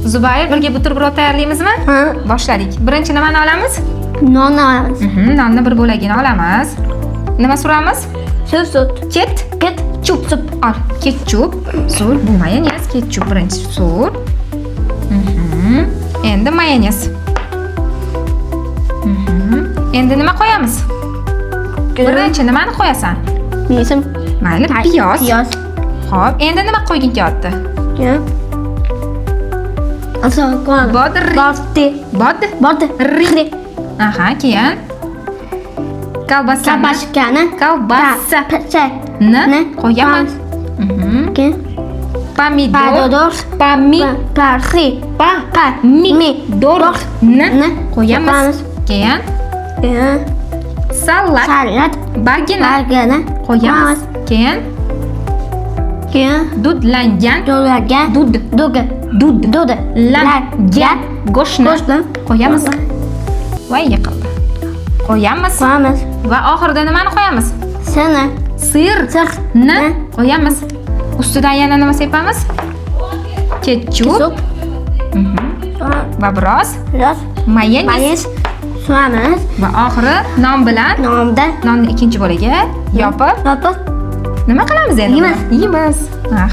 Zubayr, birga buterbrod tayyorlaymizmi? Ha. Boshladik. Birinchi nimani olamiz? Non olamiz. Nonni bir bo'lagini olamiz. Nima suramiz? Sut. Ketchup. Ol. Ketchup. Sur. Bu mayonez. Ketchup birinchi sur. Endi mayonez. Endi nima qo'yamiz? Birinchi nimani qo'yasan? Neysim? Mayli, piyoz. Piyoz. Xo'p, endi nima qo'yging kelyapti? Ya. Asal Bodri. Bodri. Aha, keyin kolbasani. Kolbasa. Ne? Qo'yamiz. Keyin Pomidor. Pomidorni qo'yamiz. Keyin salat bagini qo'yamiz. Keyin dudlangan go'shtni qo'yamiz. Voy, yiqildi. Qo'yamiz. Va oxirida nimani qo'yamiz? Sirni qo'yamiz. Ustidan yana nima sepamiz? Ketchup va biroz mayonez. Va oxiri non bilan nonni ikkinchi bo'lagiga yopib nima qilamiz endi? Yeymiz. Aha.